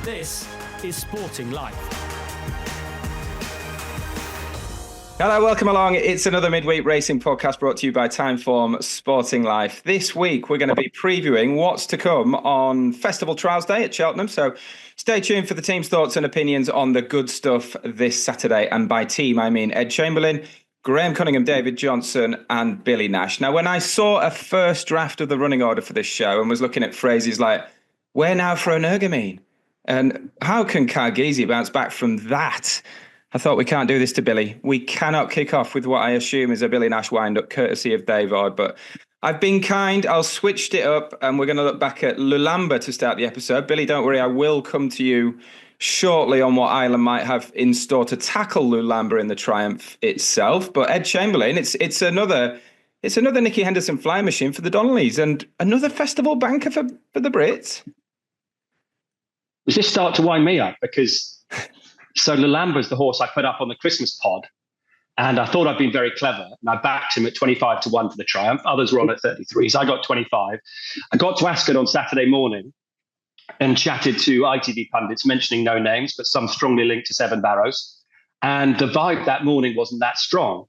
This is Sporting Life. Hello, welcome along. It's another midweek racing podcast brought to you by Timeform Sporting Life. This week, we're going to be previewing what's to come on Festival Trials Day at Cheltenham. So stay tuned for the team's thoughts and opinions on the good stuff this Saturday. And by team, I mean Ed Chamberlin, Graham Cunningham, David Johnson and Billy Nash. Now, when I saw a first draft of the running order for this show and was looking at phrases like, where now for an Ergamine? And how can Cargizi bounce back from that? I thought, we can't do this to Billy. We cannot kick off with what I assume is a Billy Nash wind-up, courtesy of David. But I've been kind. I'll switched it up, and we're going to look back at Lulamba to start the episode. Billy, don't worry. I will come to you shortly on what Ireland might have in store to tackle Lulamba in the Triumph itself. But Ed Chamberlain, it's another Nicky Henderson flying machine for the Donnellys and another festival banker for the Brits. Was this start to wind me up? Because so Lulamba's the horse I put up on the Christmas pod, and I thought I'd been very clever, and I backed him at 25 to 1 for the Triumph. Others were on at 33, so I got 25. I got to Ascot on Saturday morning and chatted to ITV pundits, mentioning no names, but some strongly linked to Seven Barrows. And the vibe that morning wasn't that strong.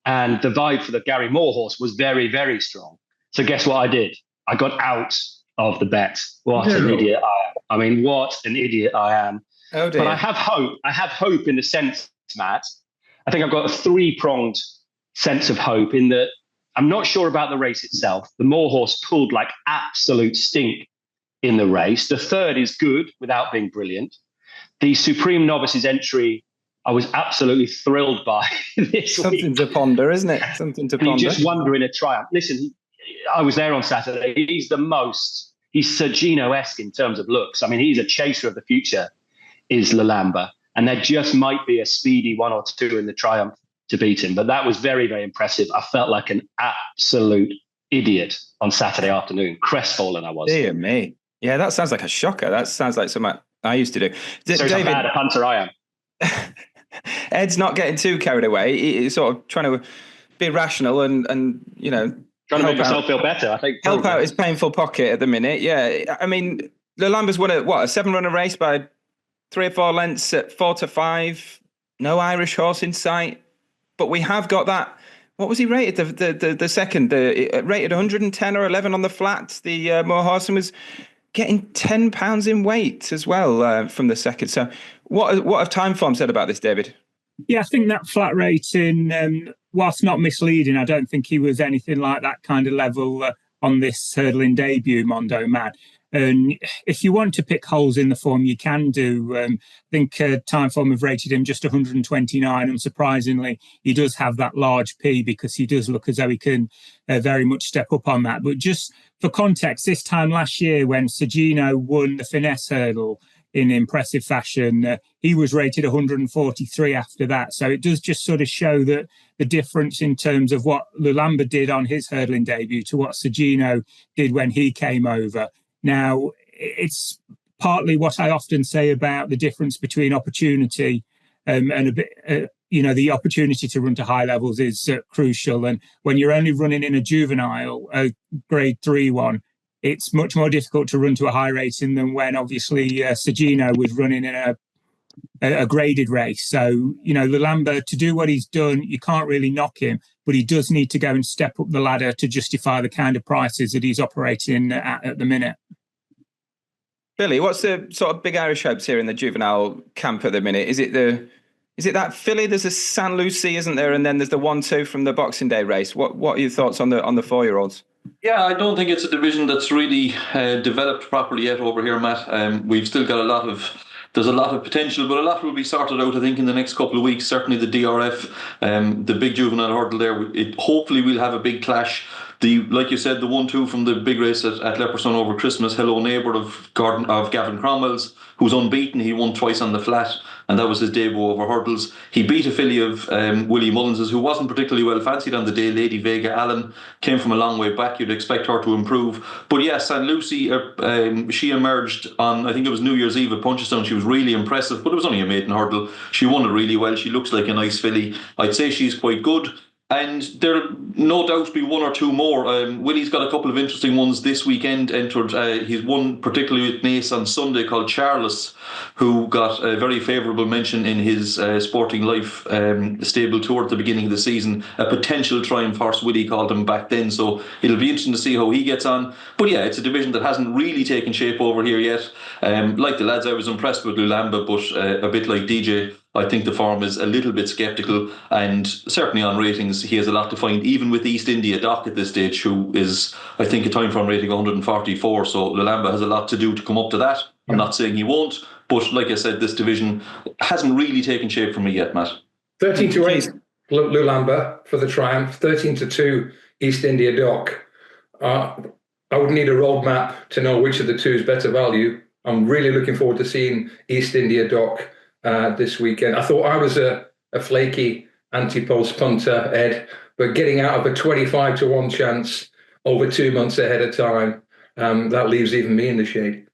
And the vibe for the Gary Moore horse was very, very strong. So guess what I did? I got out of the bet. What an idiot I am. I mean, what an idiot I am. Oh dear. But I have hope. I have hope in the sense, Matt. I think I've got a three-pronged sense of hope in that I'm not sure about the race itself. The Moore horse pulled like absolute stink in the race. The third is good without being brilliant. The Supreme Novices entry, I was absolutely thrilled by this Something week. to ponder, isn't it? Something to And you ponder. just wonder in a Triumph. Listen, I was there on Saturday. He's Sergino-esque in terms of looks. I mean, he's a chaser of the future, is Lulamba. And there just might be a speedy one or two in the Triumph to beat him. But that was very, very impressive. I felt like an absolute idiot on Saturday afternoon. Crestfallen I was. Dear me. Yeah, that sounds like a shocker. That sounds like something I used to do. So how bad a punter I am. Ed's not getting too carried away. He's sort of trying to be rational and you know, Trying to make myself feel better, I think. Help out his painful pocket at the minute. Yeah, I mean, Lulamba's won a 7-runner race by 3 or 4 lengths at 4 to 5. No Irish horse in sight, but we have got that. What was he rated? The second, rated 110 or 11 on the flat. The Moore horse, and was getting 10 pounds in weight as well from the second. So, what have Timeform said about this, David? Yeah, I think that flat rating, whilst not misleading, I don't think he was anything like that kind of level on this hurdling debut, Mondo Mad. And if you want to pick holes in the form, you can do. I think Timeform have rated him just 129. Unsurprisingly, he does have that large P because he does look as though he can very much step up on that. But just for context, this time last year when Sergino won the finesse hurdle in impressive fashion, he was rated 143 after that. So it does just sort of show that the difference in terms of what Lulamba did on his hurdling debut to what Sergino did when he came over. Now, it's partly what I often say about the difference between opportunity and a bit, the opportunity to run to high levels is crucial. And when you're only running in a juvenile, a grade 3 one, it's much more difficult to run to a high rating than when obviously Sergino was running in a graded race. So, Lulamba, to do what he's done, you can't really knock him, but he does need to go and step up the ladder to justify the kind of prices that he's operating at the minute. Billy, what's the sort of big Irish hopes here in the juvenile camp at the minute? Is it that filly? There's a San Lucie, isn't there? And then there's the 1-2 from the Boxing Day race. What are your thoughts on the 4-year-olds? Yeah, I don't think it's a division that's really developed properly yet over here, Matt. We've still got there's a lot of potential, but a lot will be sorted out, I think, in the next couple of weeks. Certainly the DRF, the big juvenile hurdle there, hopefully we'll have a big clash. Like you said, the 1-2 from the big race at Leopardstown over Christmas, Hello Neighbour of Gavin Cromwell's, who's unbeaten. He won twice on the flat, and that was his debut over hurdles. He beat a filly of Willie Mullins's, who wasn't particularly well fancied on the day. Lady Vega Allen came from a long way back. You'd expect her to improve. But yeah, San Lucie, she emerged on, I think it was New Year's Eve at Punchestown. She was really impressive, but it was only a maiden hurdle. She won it really well. She looks like a nice filly. I'd say she's quite good. And there'll no doubt be one or two more. Willie's got a couple of interesting ones this weekend entered. He's one particularly with Nace on Sunday called Charles, who got a very favourable mention in his Sporting Life stable tour at the beginning of the season. A potential triumph horse, Willie called him back then. So it'll be interesting to see how he gets on. But yeah, it's a division that hasn't really taken shape over here yet. Like the lads, I was impressed with Lulamba, but a bit like DJ, I think the form is a little bit sceptical, and certainly on ratings he has a lot to find, even with East India Doc at this stage, who is, I think, a time form rating 144. So Lulamba has a lot to do to come up to that. I'm not saying he won't, but like I said, this division hasn't really taken shape for me yet, Matt. 13-8 Lulamba for the triumph, 13-2 East India Doc. I would need a roadmap to know which of the two is better value. I'm really looking forward to seeing East India Doc this weekend. I thought I was a flaky anti-post punter, Ed, but getting out of a 25-1 chance over 2 months ahead of time, that leaves even me in the shade.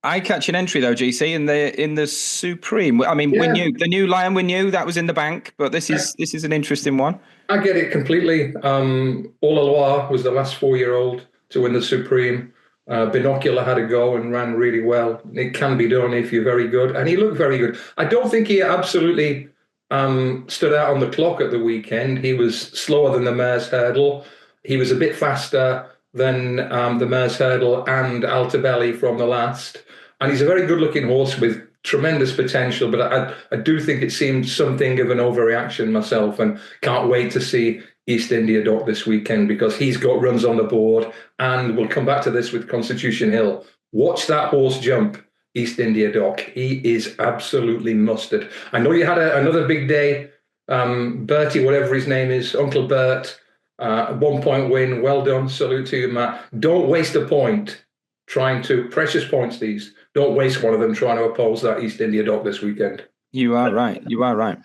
I catch an entry though, GC, in the Supreme. I mean, we knew the new Lion. We knew that was in the bank, but this is an interesting one. I get it completely. Olaloa was the last 4-year-old to win the Supreme. Binocular had a go and ran really well. It can be done if you're very good. And he looked very good. I don't think he absolutely stood out on the clock at the weekend. He was slower than the Mare's Hurdle. He was a bit faster than the Mare's Hurdle and Altabelli from the last. And he's a very good-looking horse with tremendous potential. But I do think it seemed something of an overreaction myself, and can't wait to see East India Doc this weekend, because he's got runs on the board, and we'll come back to this with Constitution Hill. Watch that horse jump, East India Doc. He is absolutely mustard. I know you had another big day. Bertie, whatever his name is, Uncle Bert, 1 point win. Well done. Salute to you, Matt. Don't waste a point trying to, precious points these, don't waste one of them trying to oppose that East India Doc this weekend. You are right. You are right.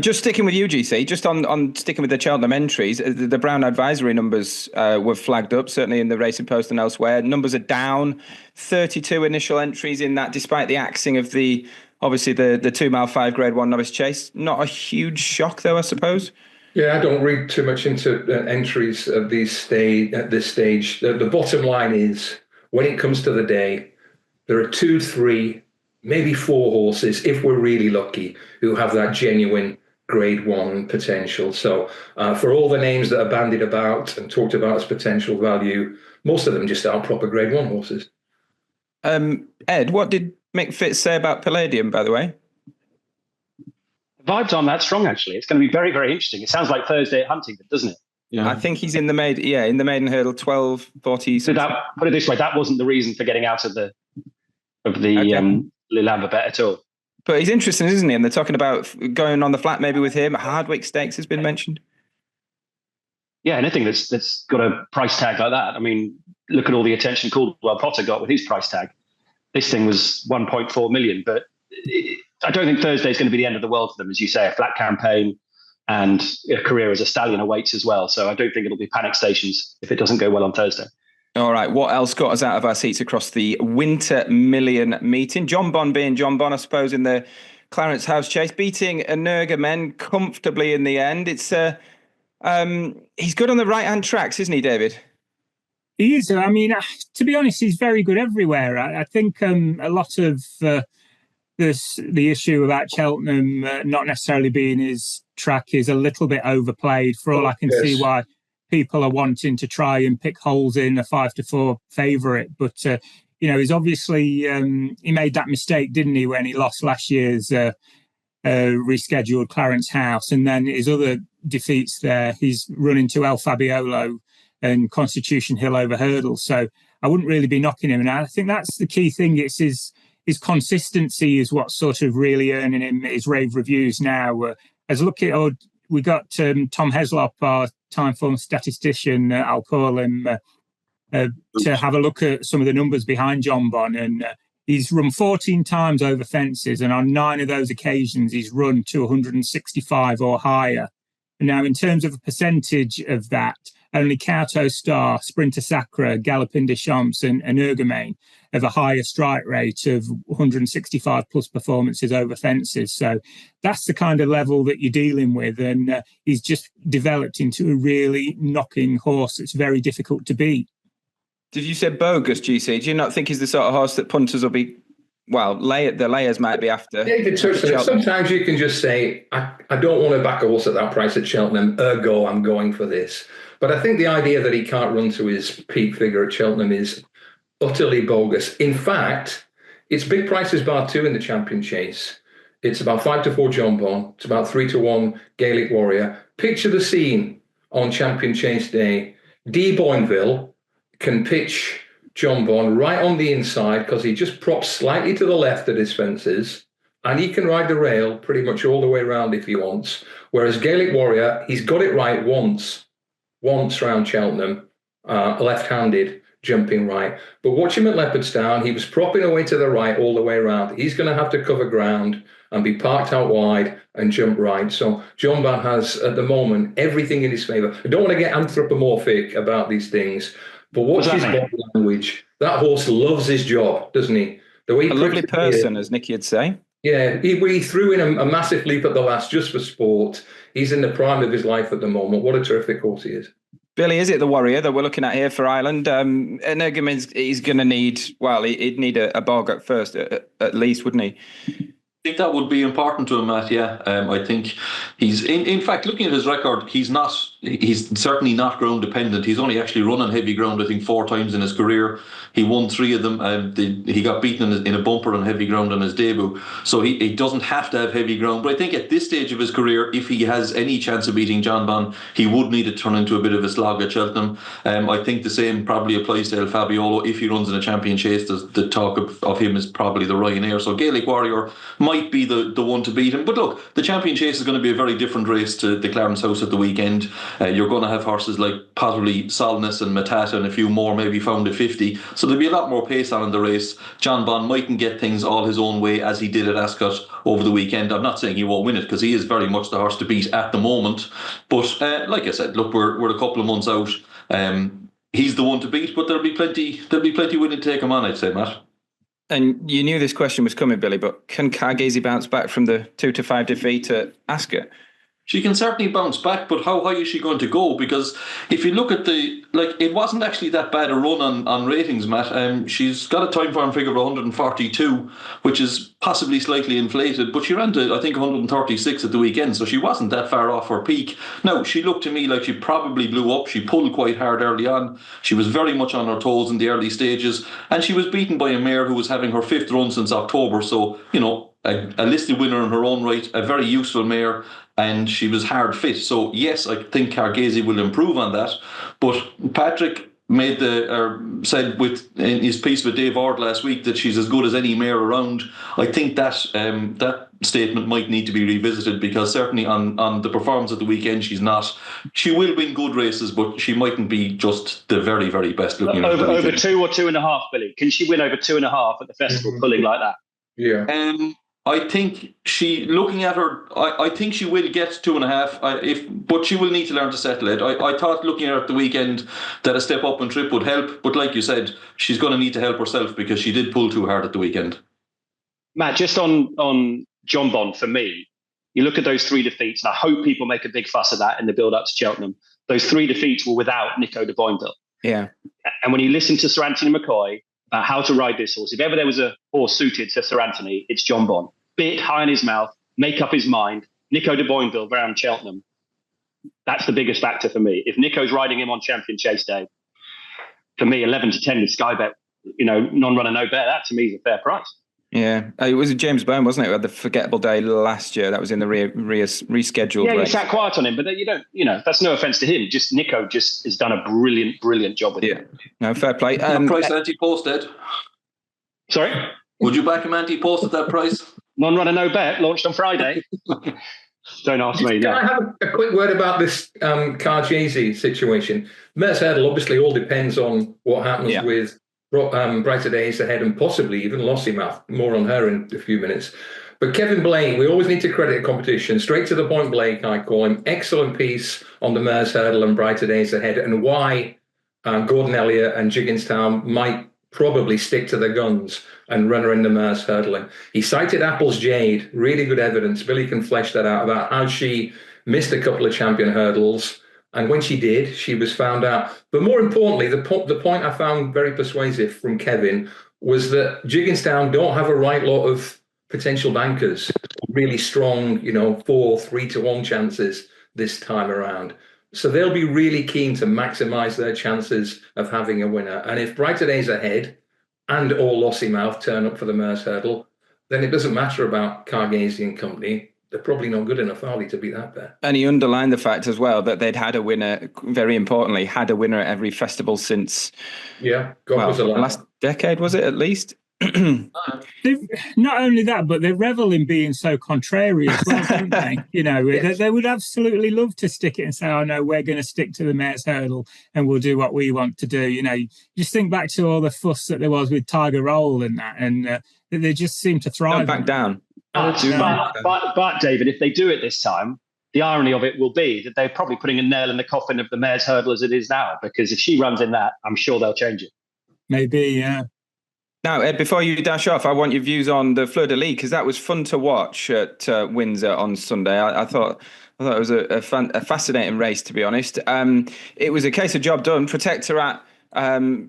Just sticking with UGC, just on sticking with the Cheltenham entries, the Brown advisory numbers were flagged up, certainly in the Racing Post and elsewhere. Numbers are down, 32 initial entries in that, despite the axing of the 2 mile 5 grade 1 novice chase. Not a huge shock, though, I suppose. Yeah, I don't read too much into entries at this stage. The bottom line is, when it comes to the day, there are 2, 3, maybe 4 horses, if we're really lucky, who have that genuine grade 1 potential. So for all the names that are bandied about and talked about as potential value, most of them just aren't proper grade 1 horses. Ed, what did Mick Fitz say about Palladium, by the way? The vibes aren't that strong, actually. It's going to be very, very interesting. It sounds like Thursday at Huntingdon, doesn't it? Yeah. I think he's in the maiden hurdle, 12:40. So put it this way, that wasn't the reason for getting out of the Lulamba bet at all. But he's interesting, isn't he? And they're talking about going on the flat maybe with him. Hardwick Stakes has been mentioned. Yeah, anything that's got a price tag like that. I mean, look at all the attention Caldwell Potter got with his price tag. This thing was 1.4 million, but I don't think Thursday is going to be the end of the world for them. As you say, a flat campaign and a career as a stallion awaits as well. So I don't think it'll be panic stations if it doesn't go well on Thursday. All right, what else got us out of our seats across the Winter Million meeting? John Bon being John Bon, I suppose, in the Clarence House Chase, beating Energumen comfortably in the end. It's he's good on the right-hand tracks, isn't he, David? He is. I mean, to be honest, he's very good everywhere. I think a lot of the issue about Cheltenham not necessarily being his track is a little bit overplayed. For all I can see why people are wanting to try and pick holes in a 5-4 favourite. But, he's obviously, he made that mistake, didn't he, when he lost last year's rescheduled Clarence House. And then his other defeats there, he's run into El Fabiolo and Constitution Hill over hurdle. So I wouldn't really be knocking him. And I think that's the key thing. It's his consistency is what's sort of really earning him his rave reviews now. As look at, we got Tom Heslop, our time form statistician, I'll call him, to have a look at some of the numbers behind John Bon. And he's run 14 times over fences. And on 9 of those occasions, he's run to 165 or higher Now, in terms of a percentage of that, only Kauto Star, Sprinter Sacra, Galopin de Champs and Ergomain have a higher strike rate of 165 plus performances over fences. So that's the kind of level that you're dealing with. And he's just developed into a really knocking horse that's very difficult to beat. Did you say bogus, GC? Do you not think he's the sort of horse that punters will be, well, the layers might be after? David touched on it. Sometimes you can just say, I don't want to back a horse at that price at Cheltenham, ergo I'm going for this. But I think the idea that he can't run to his peak figure at Cheltenham is utterly bogus. In fact, it's big prices bar 2 in the Champion Chase. It's about 5-4 John Bon. It's about 3-1 Gaelic Warrior. Picture the scene on Champion Chase Day. D. Boinville can pitch John Bon right on the inside because he just props slightly to the left at his fences, and he can ride the rail pretty much all the way around if he wants. Whereas Gaelic Warrior, he's got it right once round Cheltenham, left-handed, jumping right. But watch him at Leopardstown. He was propping away to the right all the way around. He's going to have to cover ground and be parked out wide and jump right. So John Ban has, at the moment, everything in his favour. I don't want to get anthropomorphic about these things, but watch his body language. That horse loves his job, doesn't he? The way he a lovely person, as Nicky would say. Yeah, he threw in a massive leap at the last just for sport. He's in the prime of his life at the moment. What a terrific horse he is. Billy, is it the Warrior that we're looking at here for Ireland? Energumen's, he's going to need, well, he'd need a bog at first, at least, wouldn't he? I think that would be important to him, Matt. Yeah, I think he's in fact, looking at his record, he's certainly not ground dependent. He's only actually run on heavy ground, I think, 4 times in his career. He won 3 of them. He got beaten in a bumper on heavy ground on his debut, so he doesn't have to have heavy ground. But I think at this stage of his career, if he has any chance of beating John Ban, he would need to turn into a bit of a slog at Cheltenham. I think the same probably applies to El Fabiolo. If he runs in a Champion Chase, the talk of him is probably the Ryanair. So Gaelic Warrior might be the one to beat him. But look, the Champion Chase is going to be a very different race to the Clarence House at the weekend. You're going to have horses like Potterly, Solness and Matata and a few more maybe found at 50. So there'll be a lot more pace on in the race. John Bon mightn't get things all his own way as he did at Ascot over the weekend. I'm not saying he won't win it because he is very much the horse to beat at the moment. But like I said, look, we're a couple of months out. He's the one to beat, but there'll be plenty willing to take him on, I'd say, Matt. And you knew this question was coming, Billy, but can Cargesi bounce back from the 2-5 defeat at Ascot? She can certainly bounce back, but how high is she going to go? Because if you look at it wasn't actually that bad a run on ratings, Matt. She's got a time form figure of 142, which is possibly slightly inflated, but she ran to, I think, 136 at the weekend, so she wasn't that far off her peak. Now, she looked to me like she probably blew up. She pulled quite hard early on. She was very much on her toes in the early stages, and she was beaten by a mare who was having her 5th run since October, so, a listed winner in her own right, a very useful mare, and she was hard fit. So yes, I think Cargesi will improve on that. But Patrick said in his piece with Dave Ord last week that she's as good as any mare around. I think that statement might need to be revisited, because certainly on the performance at the weekend, she's not. She will win good races, but she mightn't be just the very, very best looking. Over 2 or 2.5, Billy. Can she win over 2.5 at the festival, pulling like that? Yeah. I think looking at her, I think she will get 2.5. But she will need to learn to settle it. I thought looking at her at the weekend that a step up and trip would help, but like you said, she's going to need to help herself because she did pull too hard at the weekend. Matt, just on John Bon, for me, you look at those 3 defeats, and I hope people make a big fuss of that in the build-up to Cheltenham. Those 3 defeats were without Nico de Boinville. Yeah. And when you listen to Sir Anthony McCoy about how to ride this horse, if ever there was a horse suited to Sir Anthony, it's John Bon. Bit high in his mouth, make up his mind. Nico de Boinville around Cheltenham. That's the biggest factor for me. If Nico's riding him on Champion Chase Day, for me, 11 to 10 with Sky Bet, non-runner, no bet, that to me is a fair price. Yeah, it was James Bone, wasn't it, who had the forgettable day last year? That was in the rescheduled race. Yeah, you sat quiet on him, but you don't, that's no offence to him. Just Nico has done a brilliant job with him. No, fair play. Price anti-post, Ed? Sorry? Would you back him anti-post at that price? Non-runner, no bet, launched on Friday. Don't ask me. Can I have a quick word about this Cargesi situation? Mertz Hurdle obviously all depends on what happens with Brighter Days Ahead and possibly even Lossiemouth. More on her in a few minutes. But Kevin Blake, we always need to credit a competition. Straight to the point, Blake, I call him. Excellent piece on the Mares Hurdle and Brighter Days Ahead, and why Gordon Elliott and Jigginstown might probably stick to their guns and run her in the Mares Hurdle. He cited Apple's Jade, really good evidence. Billy can flesh that out about how she missed a couple of champion hurdles. And when she did, she was found out. But more importantly, the point I found very persuasive from Kevin was that Jigginstown don't have a right lot of potential bankers, really strong, 4-3-1 chances this time around. So they'll be really keen to maximize their chances of having a winner. And if Brighter Days Ahead and or Lossiemouth turn up for the Mares Hurdle, then it doesn't matter about Cargesi and company. They're probably not good enough, are they, to be that bad? And he underlined the fact as well that they'd had a winner, very importantly, had a winner at every festival since the last decade, was it at least? Not only that, but they revel in being so contrary as well, don't they? Yes. They would absolutely love to stick it and say, "Oh no, we're going to stick to the Mares Hurdle and we'll do what we want to do." Just think back to all the fuss that there was with Tiger Roll and that, and they just seem to thrive. Don't back down. But David, if they do it this time, the irony of it will be that they're probably putting a nail in the coffin of the Mares Hurdle as it is now, because if she runs in that, I'm sure they'll change it. Maybe, yeah. Now, Ed, before you dash off, I want your views on the Fleur de Lis, because that was fun to watch at Windsor on Sunday. I thought it was a fascinating race, to be honest. It was a case of job done. Protectorat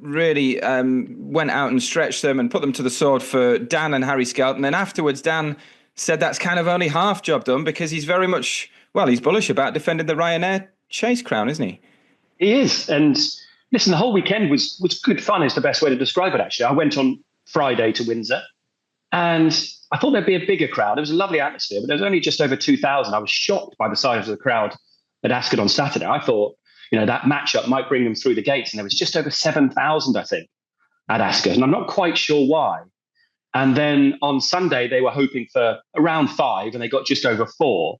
really went out and stretched them and put them to the sword for Dan and Harry Skelton. And afterwards, Dan said that's kind of only half job done, because he's very much, he's bullish about defending the Ryanair Chase crown, isn't he? He is. And listen, the whole weekend was good fun is the best way to describe it, actually. I went on Friday to Windsor and I thought there'd be a bigger crowd. It was a lovely atmosphere, but there was only just over 2,000. I was shocked by the size of the crowd at Ascot on Saturday. I thought, that matchup might bring them through the gates, and there was just over 7,000, I think, at Ascot, and I'm not quite sure why. And then on Sunday, they were hoping for around 5, and they got just over 4.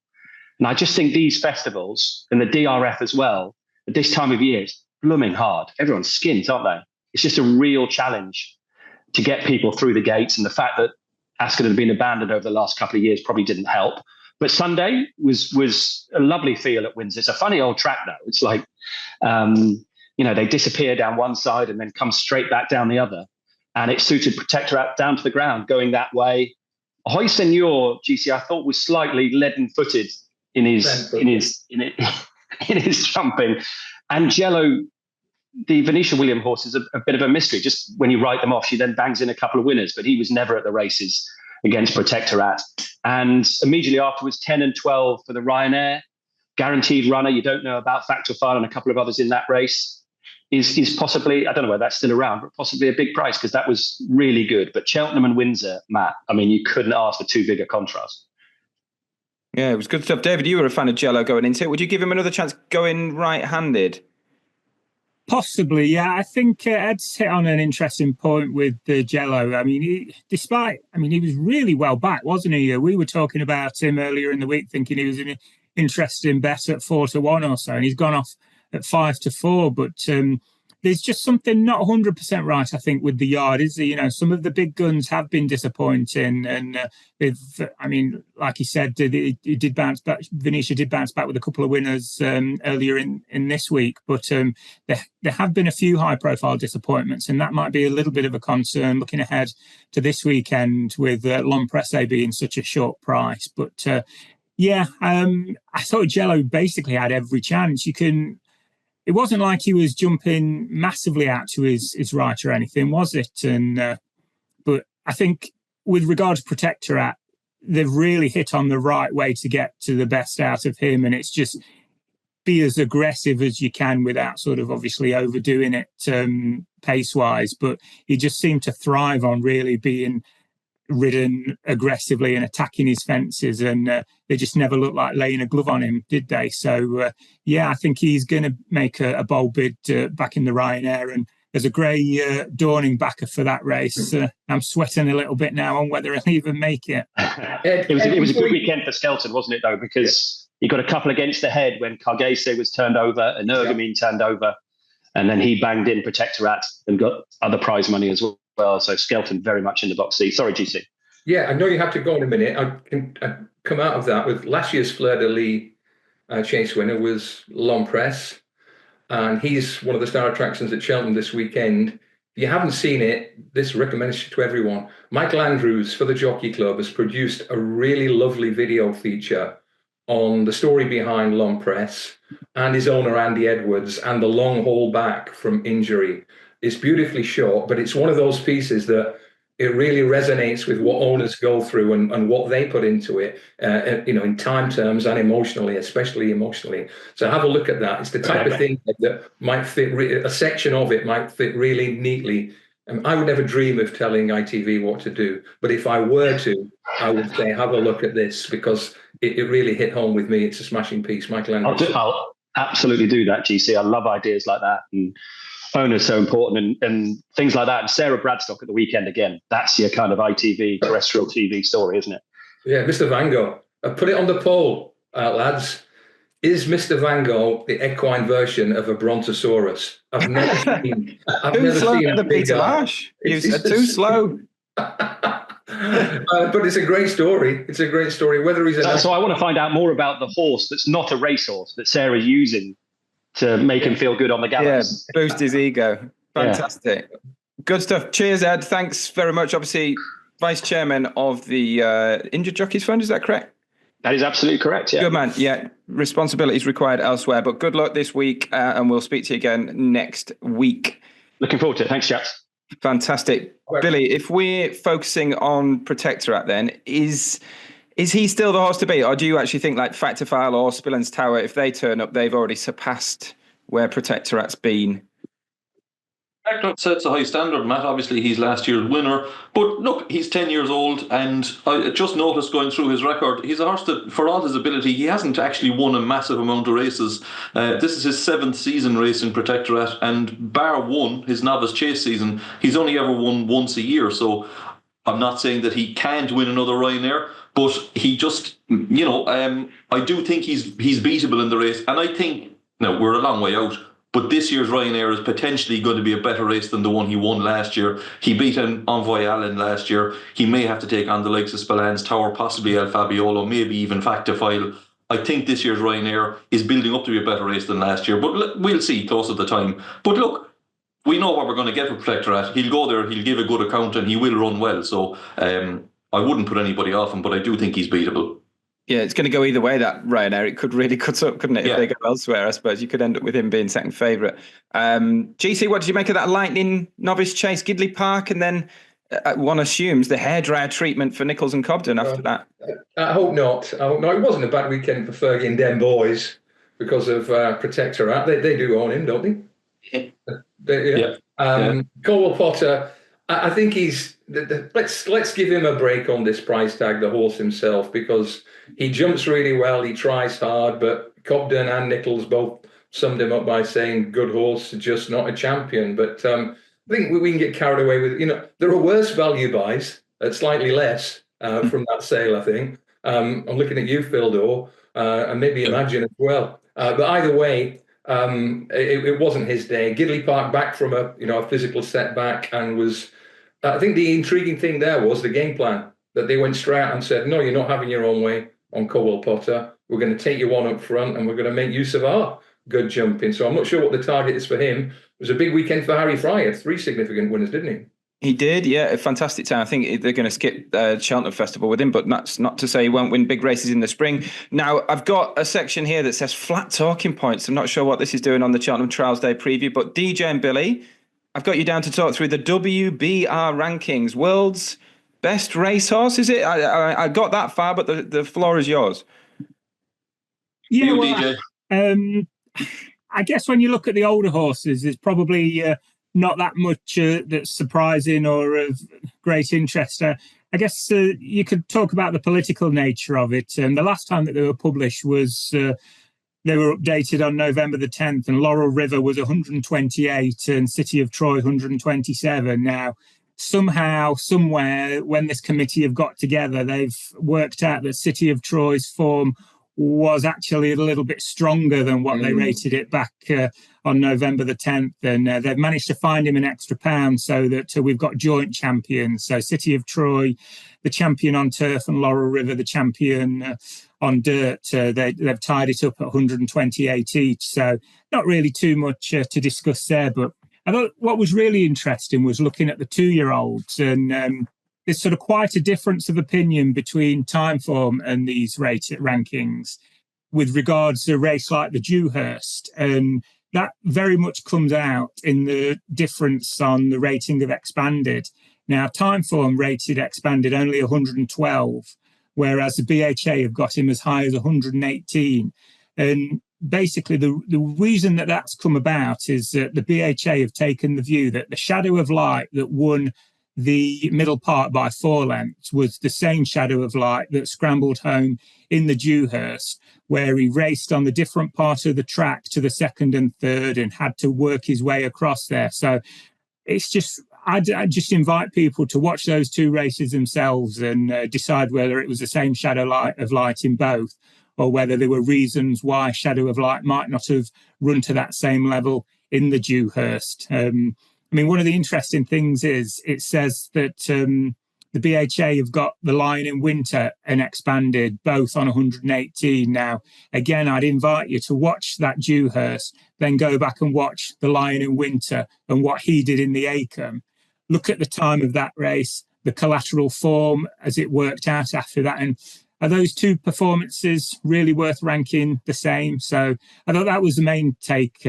And I just think these festivals, and the DRF as well, at this time of year, it's blooming hard. Everyone's skint, aren't they? It's just a real challenge to get people through the gates. And the fact that Ascot had been abandoned over the last couple of years probably didn't help. But Sunday was a lovely feel at Windsor. It's a funny old track, though. It's like, they disappear down one side and then come straight back down the other. And it suited Protectorat down to the ground, going that way. Ahoy Senor, GC, I thought was slightly leaden-footed in his jumping. And Jello, the Venetia William horse, is a bit of a mystery. Just when you write them off, she then bangs in a couple of winners, but he was never at the races against Protectorat. And immediately afterwards, 10 and 12 for the Ryanair. Guaranteed runner, you don't know about Factor File and a couple of others in that race, is possibly, I don't know whether that's still around, but possibly a big price, because that was really good. But Cheltenham and Windsor, Matt, you couldn't ask for too big a contrast. Yeah, it was good stuff. David, you were a fan of Jello going into it. Would you give him another chance going right-handed? Possibly, yeah. I think Ed's hit on an interesting point with Jello. He was really well back, wasn't he? We were talking about him earlier in the week, thinking he was an interesting bet at 4-1 or so, and he's gone off at 5-4. But there's just something not 100% right, I think, with the yard, is there? Some of the big guns have been disappointing, and like he said, he did bounce back. Venetia did bounce back with a couple of winners earlier in this week, but there have been a few high-profile disappointments, and that might be a little bit of a concern looking ahead to this weekend with L'Imprese being such a short price. But I thought Jello basically had every chance. It wasn't like he was jumping massively out to his right or anything, was it? And but I think with regard to Protectorat, they've really hit on the right way to get to the best out of him, and it's just be as aggressive as you can without sort of obviously overdoing it pace-wise. But he just seemed to thrive on really being ridden aggressively and attacking his fences, and they just never looked like laying a glove on him, did they? So I think he's going to make a bold bid back in the Ryanair, and there's a grey dawning backer for that race. I'm sweating a little bit now on whether he'll even make it. It was a good weekend for Skelton, wasn't it, though, because he got a couple against the head when Cargese was turned over and Ergamine turned over, and then he banged in Protectorat and got other prize money as well. So Skelton very much in the box seat. Sorry, GC. Yeah, I know you have to go in a minute. I come out of that with last year's Fleur de Lis Chase winner was L'Empresse, and he's one of the star attractions at Cheltenham this weekend. If you haven't seen it, this recommends to everyone. Michael Andrews for the Jockey Club has produced a really lovely video feature on the story behind L'Empresse and his owner, Andy Edwards, and the long haul back from injury. It's beautifully shot, but it's one of those pieces that it really resonates with what owners go through and what they put into it, in time terms and emotionally, especially emotionally. So have a look at that. It's the type of thing that might fit, a section of it might fit really neatly. I would never dream of telling ITV what to do, but if I were to, I would say have a look at this because it really hit home with me. It's a smashing piece. Michael Anderson. I'll absolutely do that, GC. I love ideas like that. And owners so important and things like that. And Sarah Bradstock at the weekend again. That's your kind of ITV terrestrial TV story, isn't it? Yeah, Mr. Van Gogh. Put it on the poll, lads. Is Mr. Van Gogh the equine version of a brontosaurus? I've never seen. Too slow for the Peter Marsh. You said too slow. But it's a great story. It's a great story. Whether he's so I want to find out more about the horse that's not a racehorse that Sarah's using to make him feel good on the gallops. Yeah, boost his ego. Fantastic. Yeah. Good stuff. Cheers, Ed. Thanks very much. Obviously, Vice Chairman of the Injured Jockeys Fund, is that correct? That is absolutely correct, yeah. Good man. Yeah, responsibilities required elsewhere. But good luck this week, and we'll speak to you again next week. Looking forward to it. Thanks, chaps. Fantastic. Billy, if we're focusing on Protectorat then, is he still the horse to beat, or do you actually think like Factifile or Spillan's Tower, if they turn up, they've already surpassed where Protectorat's been? Protectorat sets a high standard, Matt. Obviously, he's last year's winner. But look, he's 10 years old, and I just noticed going through his record, he's a horse that, for all his ability, he hasn't actually won a massive amount of races. This is his 7th season racing Protectorat, and bar one, his novice chase season, he's only ever won once a year. So I'm not saying that he can't win another Ryanair, but he just, I do think he's beatable in the race. And I think, now we're a long way out, but this year's Ryanair is potentially going to be a better race than the one he won last year. He beat an Envoy Allen last year. He may have to take on the likes of Spillan's Tower, possibly El Fabiolo, maybe even Factifile. I think this year's Ryanair is building up to be a better race than last year, but we'll see close to the time. But look, we know what we're going to get with Protectorat. He'll go there, he'll give a good account, and he will run well. So I wouldn't put anybody off him, but I do think he's beatable. Yeah, it's going to go either way, that Ryanair. It could really cut up, couldn't it? If they go elsewhere, I suppose you could end up with him being second favourite. GC, what did you make of that lightning novice chase, Gidley Park, and then one assumes the hairdryer treatment for Nichols and Cobden after that? I hope not. It wasn't a bad weekend for Fergie and Den boys because of Protectorat. They do own him, don't they? Colwell Potter, I think he's. Let's give him a break on this price tag, the horse himself, because he jumps really well, he tries hard, but Cobden and Nichols both summed him up by saying good horse, just not a champion. But I think we can get carried away with, there are worse value buys at slightly less from that sale, I think. I'm looking at you, Phil Dorr, and maybe Imagine as well. But either way, it wasn't his day. Gidley Park back from a physical setback and was... I think the intriguing thing there was the game plan, that they went straight out and said, no, you're not having your own way on Colwell Potter. We're going to take you on up front and we're going to make use of our good jumping. So I'm not sure what the target is for him. It was a big weekend for Harry Fry. He had 3 significant winners, didn't he? He did, yeah. A fantastic time. I think they're going to skip Cheltenham Festival with him, but that's not to say he won't win big races in the spring. Now, I've got a section here that says flat talking points. I'm not sure what this is doing on the Cheltenham Trials Day preview, but DJ and Billy, I've got you down to talk through the WBR rankings. World's best racehorse, is it? I got that far, but the floor is yours. Yeah, well, I guess when you look at the older horses, there's probably not that much that's surprising or of great interest. I guess you could talk about the political nature of it. And the last time that they were published was... they were updated on November the 10th, and Laurel River was 128 and City of Troy 127. Now, somehow, somewhere, when this committee have got together, they've worked out that City of Troy's form was actually a little bit stronger than what they rated it back on November the 10th. And they've managed to find him an extra pound so that we've got joint champions. So City of Troy, the champion on turf, and Laurel River, the champion on dirt. They've tied it up at 128 each. So not really too much to discuss there. But I thought what was really interesting was looking at the 2-year-olds, and there's sort of quite a difference of opinion between Timeform and these rankings with regards to a race like the Dewhurst. And that very much comes out in the difference on the rating of Expanded. Now, Timeform rated Expanded only 112, whereas the BHA have got him as high as 118. And basically, the reason that that's come about is that the BHA have taken the view that the Shadow of Light that won the middle part by 4 lengths was the same Shadow of Light that scrambled home in the Dewhurst, where he raced on the different part of the track to the second and third and had to work his way across there. So it's just, I just invite people to watch those 2 races themselves and decide whether it was the same Shadow of Light in both, or whether there were reasons why Shadow of Light might not have run to that same level in the Dewhurst. I mean, one of the interesting things is it says that the BHA have got the Lion in Winter and Expanded both on 118. Now, again, I'd invite you to watch that Dewhurst, then go back and watch the Lion in Winter and what he did in the Acomb. Look at the time of that race, the collateral form as it worked out after that. And are those 2 performances really worth ranking the same? So I thought that was the main take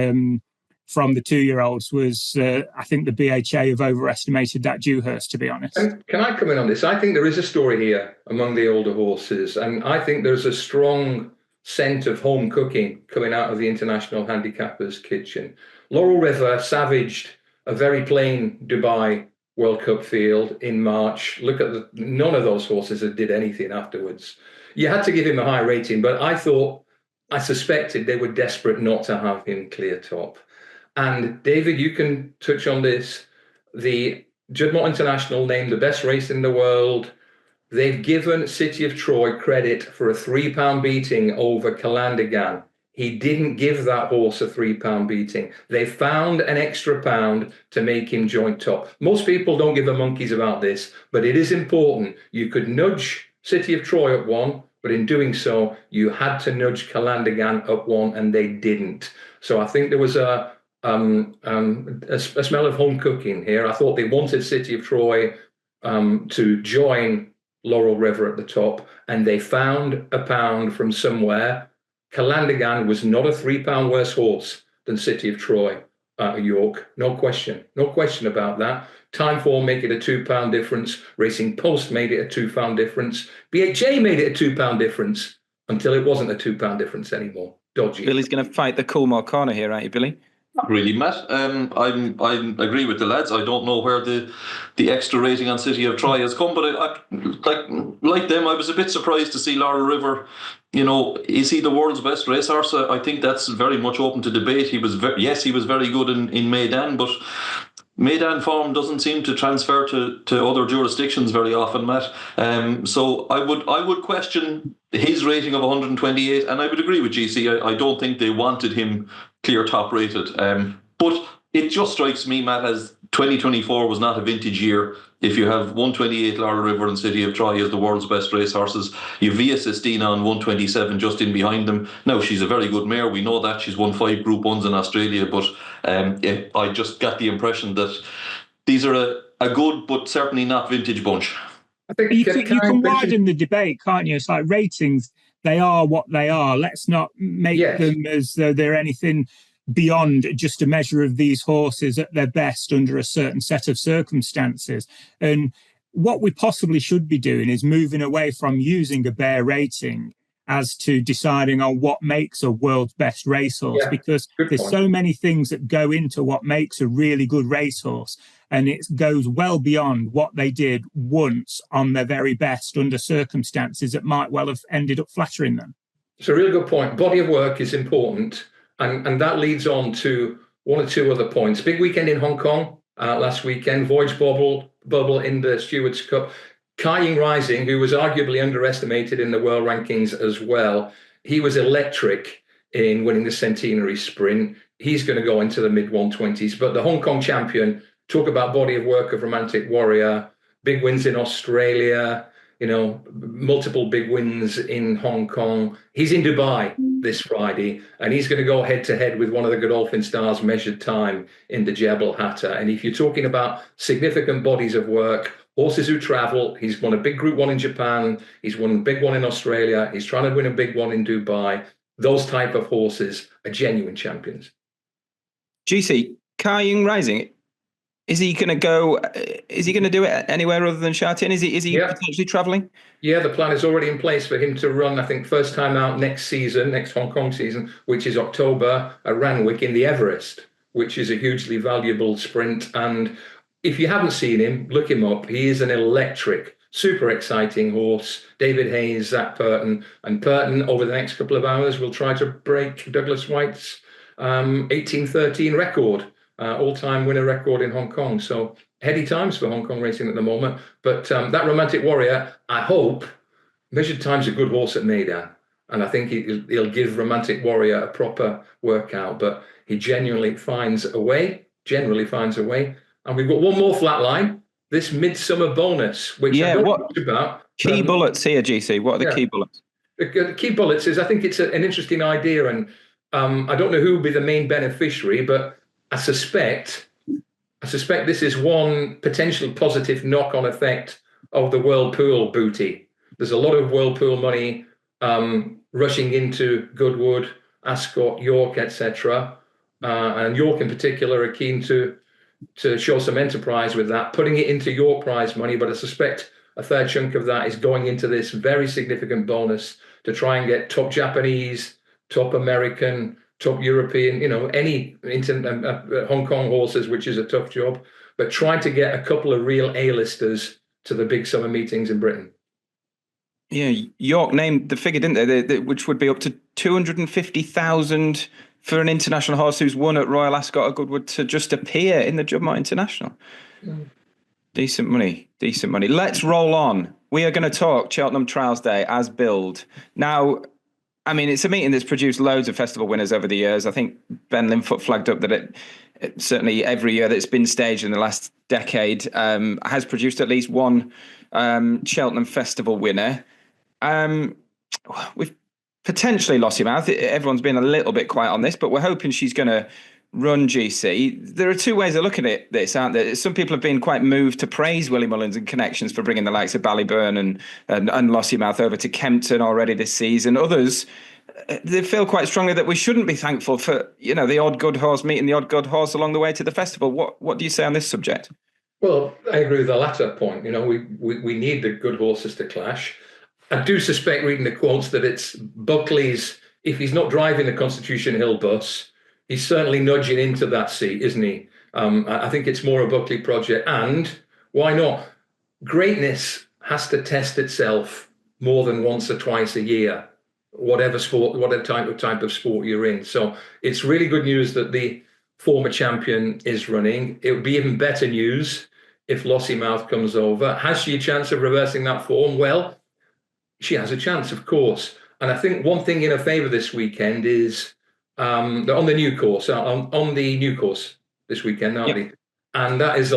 from the 2-year-olds was I think the BHA have overestimated that Dewhurst, to be honest. And can I come in on this? I think there is a story here among the older horses, and I think there's a strong scent of home cooking coming out of the International Handicappers' kitchen. Laurel River savaged a very plain Dubai World Cup field in March. Look at none of those horses that did anything afterwards. You had to give him a high rating, but I suspected they were desperate not to have him clear top. And David, you can touch on this. The Juddmonte International named the best race in the world. They've given City of Troy credit for a £3 beating over Calandigan. He didn't give that horse a £3 beating. They found an extra pound to make him joint top. Most people don't give a monkeys about this, but it is important. You could nudge City of Troy up 1, but in doing so, you had to nudge Calandigan up 1, and they didn't. So I think there was a smell of home cooking here. I thought they wanted City of Troy to join Laurel River at the top, and they found a pound from somewhere. Calandigan was not a £3 worse horse than City of Troy at York. No question about that. Timeform made it a £2 difference. Racing Post made it a £2 difference. BHA made it a £2 difference until it wasn't a £2 difference anymore. Dodgy. Billy's going to fight the Coolmore corner here, aren't you, Billy? Not really, Matt. I agree with the lads. I don't know where the extra rating on City of Troy has come, but I like them. I was a bit surprised to see Laurel River. You know, is he the world's best racehorse? I think that's very much open to debate. He was very good in Maidan, but Maidan form doesn't seem to transfer to other jurisdictions very often, Matt. So I would question his rating of 128, and I would agree with GC. I don't think they wanted him clear top rated. But it just strikes me, Matt, as 2024 was not a vintage year. If you have 128 Laurel River and City of Troy as the world's best racehorses, you've Via Sistina on 127 just in behind them. Now, she's a very good mare. We know that. She's won 5 Group 1s in Australia. But I just got the impression that these are a good but certainly not vintage bunch. I think you can widen the debate, can't you? It's like ratings, they are what they are. Let's not make them as though they're anything beyond just a measure of these horses at their best under a certain set of circumstances. And what we possibly should be doing is moving away from using a bare rating as to deciding on what makes a world's best racehorse, because there's so many things that go into what makes a really good racehorse, and it goes well beyond what they did once on their very best under circumstances that might well have ended up flattering them. It's a really good point. Body of work is important, and that leads on to 1 or 2 other points. Big weekend in Hong Kong last weekend, Voyage Bubble in the Stewards Cup. Kai Ying Rising, who was arguably underestimated in the world rankings as well, He was electric in winning the Centenary Sprint. He's going to go into the mid-120s. But the Hong Kong champion, talk about body of work of Romantic Warrior, big wins in Australia, multiple big wins in Hong Kong. He's in Dubai this Friday, and he's going to go head-to-head with one of the Godolphin stars, Measured Time, in the Jebel Hatta. And if you're talking about significant bodies of work, horses who travel, he's won a big Group 1 in Japan, he's won a big one in Australia, he's trying to win a big one in Dubai. Those type of horses are genuine champions. GC, Kai Yung Rising, is he going to go? Is he going to do it anywhere other than Sha Tin? Is he potentially travelling? Yeah, the plan is already in place for him to run, I think, first time out next Hong Kong season, which is October, at Randwick in the Everest, which is a hugely valuable sprint. And if you haven't seen him, look him up. He is an electric, super exciting horse. David Hayes, Zach Purton. And Purton, over the next couple of hours, will try to break Douglas White's 1813 record. All-time winner record in Hong Kong. So heady times for Hong Kong racing at the moment. But that Romantic Warrior, I hope, Measured Time's a good horse at Meydan. And I think he'll give Romantic Warrior a proper workout. But he genuinely finds a way. And we've got one more flat line, this Midsummer Bonus, which I don't talk about. Key bullets here, GC. What are the key bullets? The key bullets is, I think it's an interesting idea. And I don't know who will be the main beneficiary, but I suspect this is one potential positive knock-on effect of the Whirlpool booty. There's a lot of Whirlpool money rushing into Goodwood, Ascot, York, etc. And York in particular are keen to show some enterprise with that, putting it into York prize money. But I suspect a fair chunk of that is going into this very significant bonus to try and get top Japanese, top American, top European, any Hong Kong horses, which is a tough job, but trying to get a couple of real A-listers to the big summer meetings in Britain. Yeah, York named the figure, didn't they? Which would be up to 250,000 for an international horse who's won at Royal Ascot or Goodwood to just appear in the Juddmonte International. Decent money. Let's roll on. We are going to talk Cheltenham Trials Day as billed. Now, I mean, it's a meeting that's produced loads of festival winners over the years. I think Ben Linfoot flagged up that it certainly every year that's been staged in the last decade has produced at least one Cheltenham festival winner. We've potentially lost him out. Everyone's been a little bit quiet on this, but we're hoping she's going to run, GC. There are two ways of looking at this, aren't there? Some people have been quite moved to praise Willie Mullins and Connections for bringing the likes of Ballyburn and Lossiemouth over to Kempton already this season. Others, they feel quite strongly that we shouldn't be thankful for, the odd good horse meeting the odd good horse along the way to the festival. What do you say on this subject? Well, I agree with the latter point. We need the good horses to clash. I do suspect, reading the quotes, that it's Buckley's, if he's not driving the Constitution Hill bus, he's certainly nudging into that seat, isn't he? I think it's more a Buckley project. And why not? Greatness has to test itself more than once or twice a year, whatever type of sport you're in. So it's really good news that the former champion is running. It would be even better news if Lossiemouth comes over. Has she a chance of reversing that form? Well, she has a chance, of course. And I think one thing in her favour this weekend is on the new course, this weekend, aren't they? And that is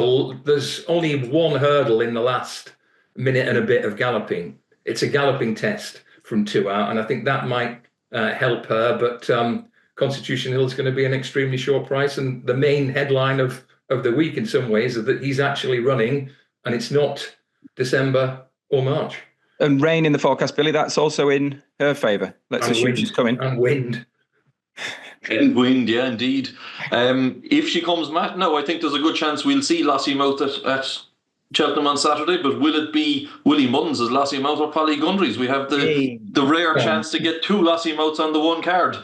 there's only one hurdle in the last minute and a bit of galloping. It's a galloping test from 2 out, and I think that might help her. But Constitution Hill is going to be an extremely short price, and the main headline of the week in some ways is that he's actually running, and it's not December or March. And rain in the forecast, Billy, that's also in her favour. Let's assume she's coming. And wind. And wind, yeah, indeed. If she comes, Matt, no, I think there's a good chance we'll see Lossiemouth at Cheltenham on Saturday, but will it be Willie Mullins as Lossiemouth or Polly Gundry's? We have the rare chance to get two Lossiemouths on the one card.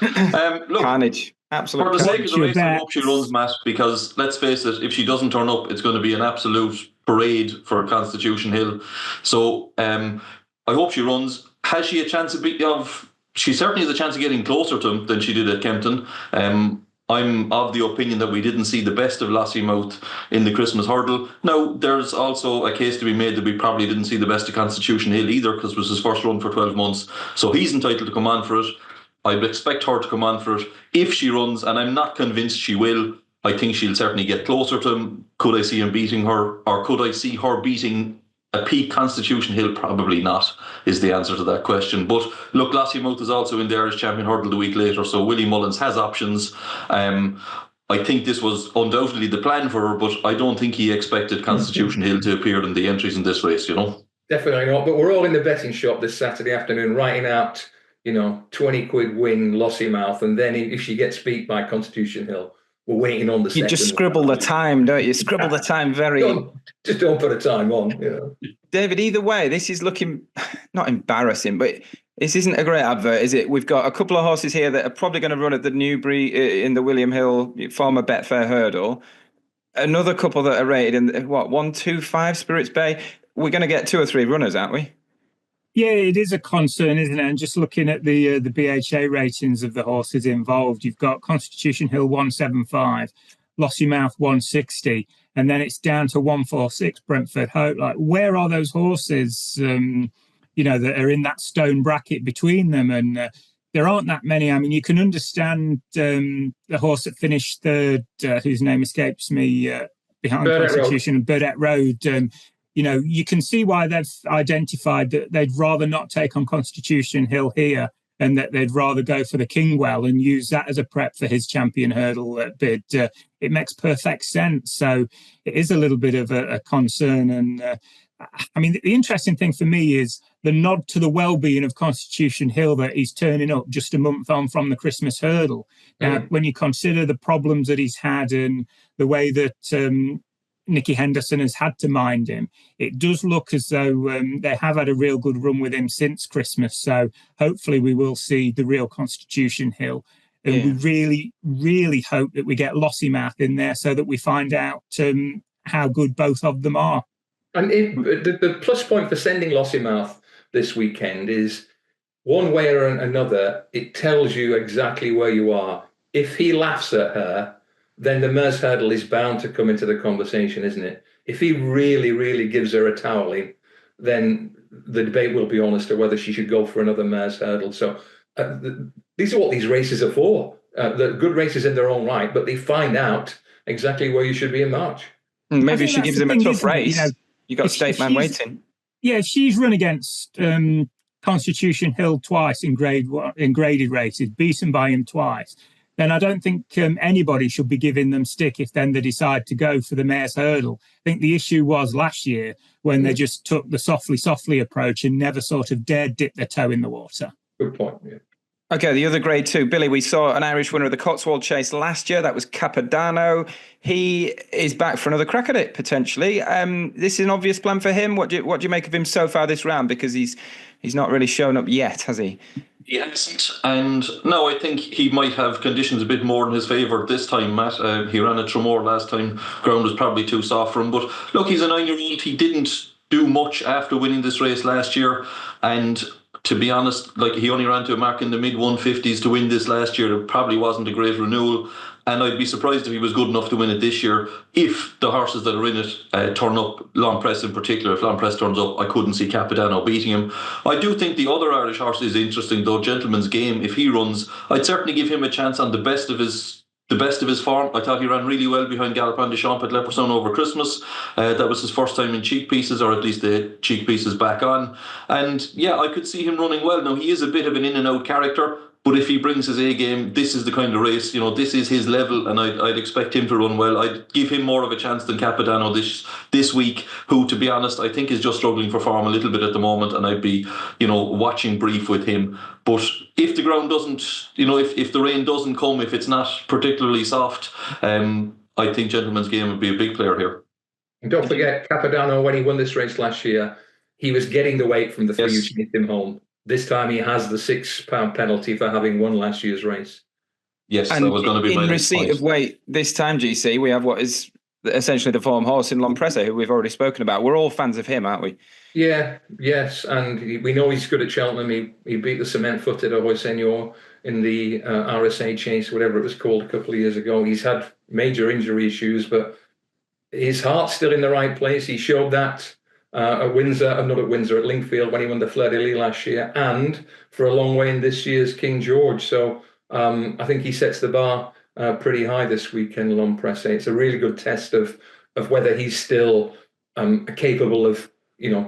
Look, carnage. Absolutely. For the sake of the race, I hope she runs, Matt, because let's face it, if she doesn't turn up, it's going to be an absolute parade for Constitution Hill. So I hope she runs. Has she a chance she certainly has a chance of getting closer to him than she did at Kempton. I'm of the opinion that we didn't see the best of Lossiemouth in the Christmas hurdle. Now, there's also a case to be made that we probably didn't see the best of Constitution Hill either, because it was his first run for 12 months. So he's entitled to come on for it. I'd expect her to come on for it. If she runs, and I'm not convinced she will, I think she'll certainly get closer to him. Could I see him beating her, or could I see her beating a peak Constitution Hill? Probably not, is the answer to that question. But look, Lossiemouth is also in the Irish Champion Hurdle the week later, so Willie Mullins has options. I think this was undoubtedly the plan for her, but I don't think he expected Constitution Hill to appear in the entries in this race, Definitely not. But we're all in the betting shop this Saturday afternoon, writing out, 20 quid win Lossiemouth, and then if she gets beat by Constitution Hill, we're waiting on the second. You just scribble the time, don't you? Scribble the time very... Just don't put a time on. David, either way, this is looking not embarrassing, but this isn't a great advert, is it? We've got a couple of horses here that are probably going to run at the Newbury in the William Hill former Betfair Hurdle. Another couple that are rated in 125 Spirits Bay. We're going to get 2 or 3 runners, aren't we? Yeah, it is a concern, isn't it? And just looking at the BHA ratings of the horses involved, you've got Constitution Hill 175, Lossiemouth 160, and then it's down to 146 Brentford Hope. Like, where are those horses, that are in that stone bracket between them? And there aren't that many. I mean, you can understand the horse that finished third, whose name escapes me, behind Burdett Constitution and Burdett Road. You can see why they've identified that they'd rather not take on Constitution Hill here, and that they'd rather go for the Kingwell and use that as a prep for his Champion Hurdle bid. It makes perfect sense. So it is a little bit of a concern. And the interesting thing for me is the nod to the well-being of Constitution Hill, that he's turning up just a month on from the Christmas Hurdle. Now, when you consider the problems that he's had and the way that Nicky Henderson has had to mind him, it does look as though they have had a real good run with him since Christmas. So hopefully we will see the real Constitution Hill. And we really, really hope that we get Lossiemouth in there so that we find out how good both of them are. And the plus point for sending Lossiemouth this weekend is, one way or another, it tells you exactly where you are. If he laughs at her, then the Mares Hurdle is bound to come into the conversation, isn't it? If he really, really gives her a toweling, then the debate will be on as to whether she should go for another Mares Hurdle. So these are what these races are for. They're good races in their own right, but they find out exactly where you should be in March. Maybe she gives him a tough race. You've got State Man waiting. Yeah, if she's run against Constitution Hill twice in graded races, beaten by him twice, then I don't think anybody should be giving them stick if then they decide to go for the Mares Hurdle. I think the issue was last year when they just took the softly approach and never sort of dared dip their toe in the water. Good point, yeah. Okay, the other grade 2. Billy, we saw an Irish winner of the Cotswold Chase last year. That was Capodanno. He is back for another crack at it, potentially. This is an obvious plan for him. What do you make of him so far this round? Because he's not really shown up yet, has he? He hasn't. And no, I think he might have conditions a bit more in his favour this time, Matt. He ran at Tramore last time. Ground was probably too soft for him. But look, he's a 9-year-old. He didn't do much after winning this race last year. And to be honest, he only ran to a mark in the mid-150s to win this last year. It probably wasn't a great renewal. And I'd be surprised if he was good enough to win it this year. If the horses that are in it turn up, Long Press in particular, if Long Press turns up, I couldn't see Capodanno beating him. I do think the other Irish horse is interesting, though. Gentleman's Game, if he runs, I'd certainly give him a chance on the best of his form. I thought he ran really well behind Galopin des Champs at Leopardstown over Christmas. That was his first time in cheek pieces, or at least the cheek pieces back on. And yeah, I could see him running well. Now, he is a bit of an in and out character, but if he brings his A game, this is the kind of race, this is his level, and I'd expect him to run well. I'd give him more of a chance than Capodanno this week, who, to be honest, I think is just struggling for form a little bit at the moment, and I'd be, watching brief with him. But if the ground doesn't, if the rain doesn't come, if it's not particularly soft, I think Gentleman's Game would be a big player here. And don't forget, Capodanno, when he won this race last year, he was getting the weight from the three who chased him home. This time he has the £6 penalty for having won last year's race. Yes, and that was going to be my next point. In receipt of weight this time, GC, we have what is essentially the form horse in Lompresse, who we've already spoken about. We're all fans of him, aren't we? Yeah, yes, and we know he's good at Cheltenham. He beat the cement-footed Ahoy Senor in the RSA Chase, whatever it was called, a couple of years ago. He's had major injury issues, but his heart's still in the right place. He showed that at Windsor, not at Windsor, at Lingfield when he won the Fleur de Lis last year, and for a long way in this year's King George. So I think he sets the bar pretty high this weekend, L'Homme Pressé. It's a really good test of whether he's still capable of,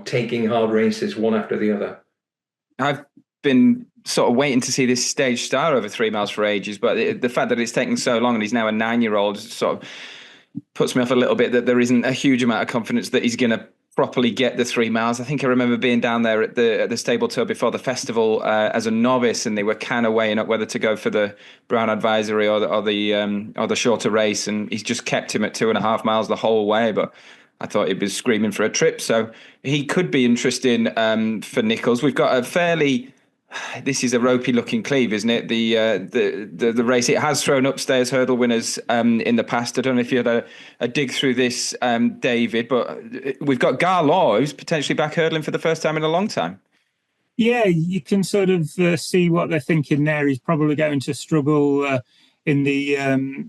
taking hard races one after the other. I've been sort of waiting to see this stage star over 3 miles for ages, but the fact that it's taken so long and he's now a 9-year-old sort of puts me off a little bit, that there isn't a huge amount of confidence that he's going to properly get the 3 miles. I think I remember being down there at the stable tour before the festival as a novice, and they were kind of weighing up whether to go for the Brown Advisory or the shorter race, and he's just kept him at 2.5 miles the whole way. But I thought he was screaming for a trip, so he could be interesting for Nichols. We've got a fairly... This is a ropey-looking cleave, isn't it? The race, it has thrown up stayers hurdle winners in the past. I don't know if you had a dig through this, David, but we've got Garlaw, who's potentially back hurdling for the first time in a long time. Yeah, you can sort of see what they're thinking there. He's probably going to struggle in the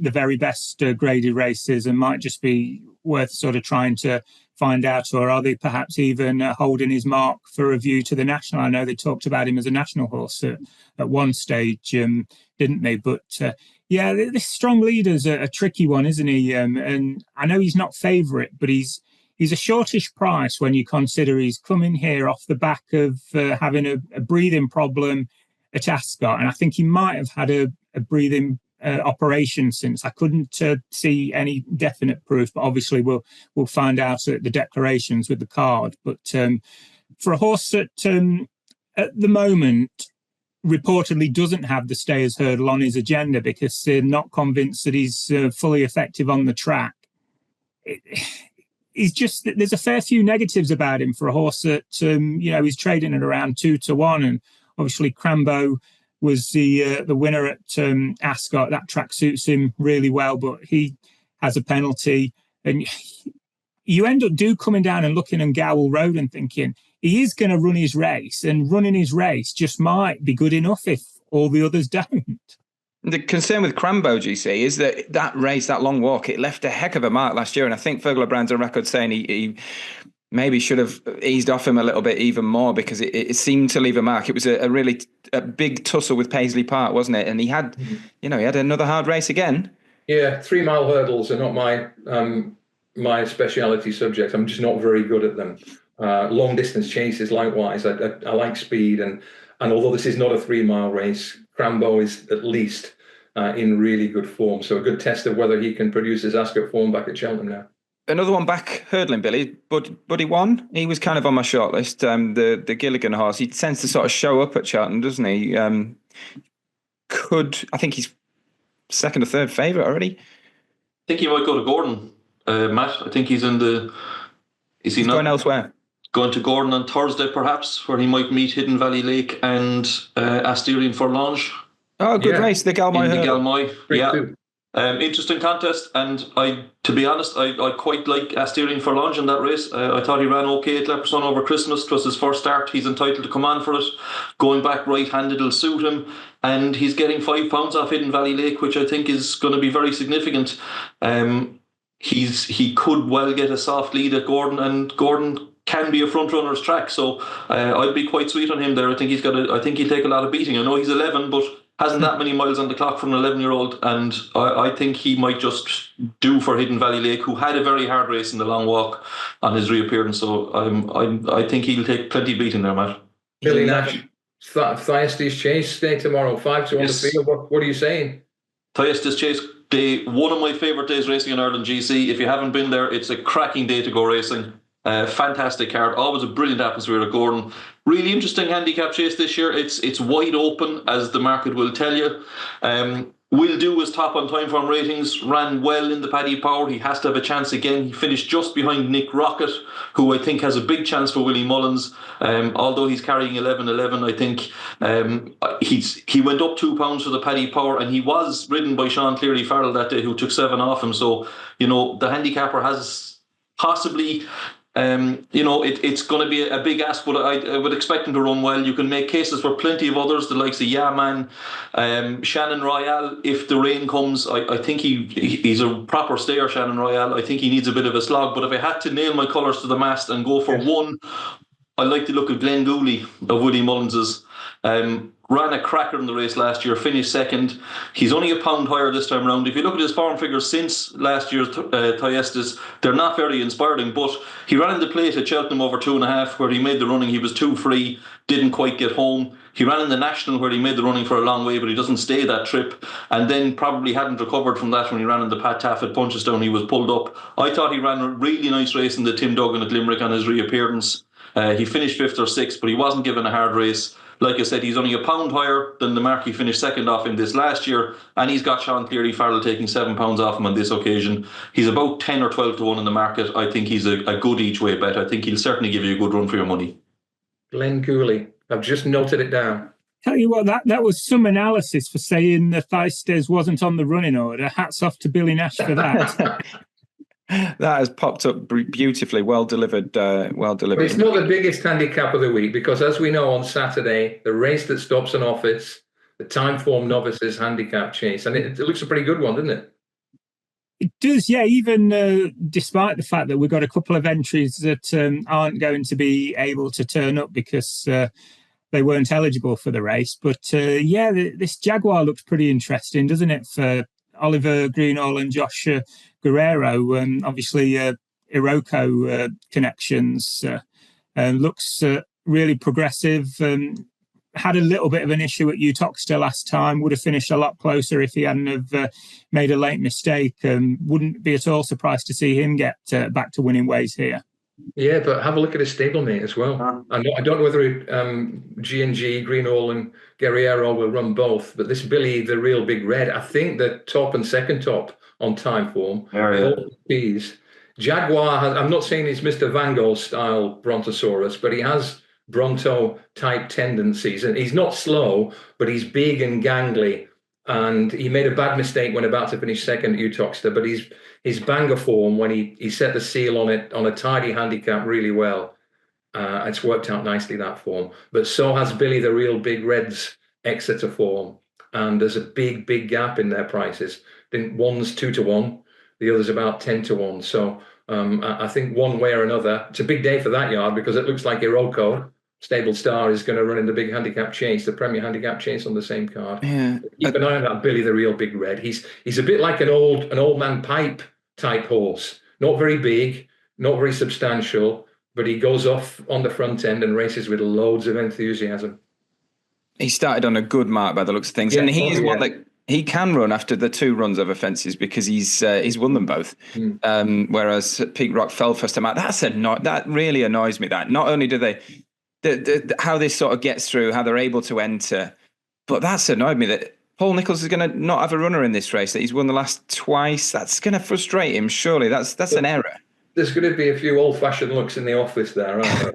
very best graded races, and might just be worth sort of trying to find out, or are they perhaps even holding his mark for review to the national? I know they talked about him as a national horse at one stage, didn't they? But yeah, this strong leader's a tricky one, isn't he? And I know he's not favourite, but he's a shortish price when you consider he's coming here off the back of having a breathing problem at Ascot, and I think he might have had a breathing operation since. I couldn't see any definite proof, but obviously we'll find out at the declarations with the card. But for a horse that at the moment reportedly doesn't have the stayers hurdle on his agenda because they're not convinced that he's fully effective on the track, he's just, there's a fair few negatives about him for a horse that he's trading at around 2-1, and obviously Crambo was the winner at Ascot. That track suits him really well, but he has a penalty. And you end up coming down and looking on Gowell Road and thinking he is going to run his race, and running his race just might be good enough if all the others don't. The concern with Crambo, GC, is that race, that long walk, it left a heck of a mark last year. And I think Fergal Brand's on record saying he maybe should have eased off him a little bit even more, because it seemed to leave a mark. It was a really big tussle with Paisley Park, wasn't it? And he had, he had another hard race again. Yeah, 3 mile hurdles are not my speciality subject. I'm just not very good at them. Long distance chases, likewise. I like speed, and although this is not a 3 mile race, Crambo is at least in really good form. So a good test of whether he can produce his Ascot form back at Cheltenham now. Another one back hurdling, Billy, Buddy One. He was kind of on my shortlist. The Gilligan horse. He tends to sort of show up at Cheltenham, doesn't he? I think he's second or third favourite already. I think he might go to Gordon, Matt. I think he's in the... Is he he's not going elsewhere? Going to Gordon on Thursday, perhaps, where he might meet Hidden Valley Lake and Asterion Forlange. Oh, good race, the Galmoy hurdle. Galmoy, yeah. Interesting contest, and to be honest, I quite like Asterion Forlange in that race. I thought he ran okay at Leopardstown over Christmas. It was his first start. He's entitled to come on for it. Going back right-handed will suit him, and he's getting £5 off Hidden Valley Lake, which I think is going to be very significant. He could well get a soft lead at Gordon, and Gordon can be a front runner's track, so I'd be quite sweet on him there. I think he'll take a lot of beating. I know he's 11, but hasn't that many miles on the clock for an 11-year-old, and I think he might just do for Hidden Valley Lake, who had a very hard race in the long walk on his reappearance. So I think he'll take plenty of beating there, Matt. Billy Nash, Thyestes Chase Day tomorrow, 5 to 1 Yes. the field. What are you saying? Thyestes Chase Day, one of my favourite days racing in Ireland, GC. If you haven't been there, it's a cracking day to go racing. Fantastic card, always a brilliant atmosphere at Gordon. Really interesting handicap chase this year. It's wide open, as the market will tell you. Will Do was top on time form ratings, ran well in the Paddy Power. He has to have a chance again. He finished just behind Nick Rocket, who I think has a big chance for Willie Mullins. Although he's carrying 11.11, I think he went up £2 for the Paddy Power, and he was ridden by Sean Cleary Farrell that day, who took 7 off him. So, the handicapper has possibly It's going to be a big ask, but I would expect him to run well. You can make cases for plenty of others, the likes of Yaman, Shannon Royale. If the rain comes, I think he's a proper stayer, Shannon Royale. I think he needs a bit of a slog, but if I had to nail my colours to the mast and go for one, I like the look of Glenn Gooley of Willie Mullins's. Ran a cracker in the race last year, finished second. He's only a pound higher this time around. If you look at his form figures since last year's Thyestes, they're not very inspiring, but he ran in the plate at Cheltenham over 2.5, where he made the running. He was too free, didn't quite get home. He ran in the National, where he made the running for a long way, but he doesn't stay that trip, and then probably hadn't recovered from that when he ran in the Pat Taff at Punchestown. He was pulled up. I thought he ran a really nice race in the Tim Duggan at Limerick on his reappearance. He finished 5th or 6th, but he wasn't given a hard race. Like I said, he's only a pound higher than the mark he finished second off in this last year, and he's got Sean Cleary-Farrell taking £7 off him on this occasion. He's about 10 or 12 to 1 in the market. I think he's a good each way bet. I think he'll certainly give you a good run for your money. Glenn Gooley. I've just noted it down. Tell you what, that was some analysis for saying the Thyestes wasn't on the running order. Hats off to Billy Nash for that. That has popped up beautifully. Well delivered. Well delivered. But it's not the biggest handicap of the week because, as we know, on Saturday, the race that stops an office, the Timeform Novices Handicap Chase, and it looks a pretty good one, doesn't it? It does, yeah. Even despite the fact that we've got a couple of entries that aren't going to be able to turn up because they weren't eligible for the race. But this Jaguar looks pretty interesting, doesn't it? For Oliver Greenall and Josh Guerrero, obviously Iroko connections, looks really progressive. Had a little bit of an issue at Uttoxeter last time, would have finished a lot closer if he hadn't have made a late mistake. Wouldn't be at all surprised to see him get back to winning ways here. Yeah, but have a look at his stablemate as well. I don't know whether G&G, Greenall and Guerrero will run both, but this Billy, the real big red, I think the top and second top on Timeform. These Jaguar has, I'm not saying he's Mr. Van Gogh style Brontosaurus, but he has Bronto type tendencies, and he's not slow, but he's big and gangly. And he made a bad mistake when about to finish second at Uttoxeter, but his banger form when he set the seal on it on a tidy handicap really well. It's worked out nicely, that form. But so has Billy, the real big Reds Exeter form. And there's a big, big gap in their prices. I think one's 2 to 1, the other's about 10 to 1. So I think one way or another, it's a big day for that yard because it looks like Iroko, Stable Star, is going to run in the big handicap chase, the Premier Handicap Chase on the same card. Yeah. Keep an eye on that Billy, the real big red. He's a bit like an old man pipe type horse. Not very big, not very substantial, but he goes off on the front end and races with loads of enthusiasm. He started on a good mark by the looks of things, and he is one that he can run after the 2 runs over fences because he's won them both. Whereas Peak Rock fell first time out. That really annoys me. That not only do they. How this sort of gets through, how they're able to enter. But that's annoyed me that Paul Nicholls is going to not have a runner in this race, that he's won the last twice. That's going to frustrate him, surely. That's an error. There's going to be a few old-fashioned looks in the office there, aren't there?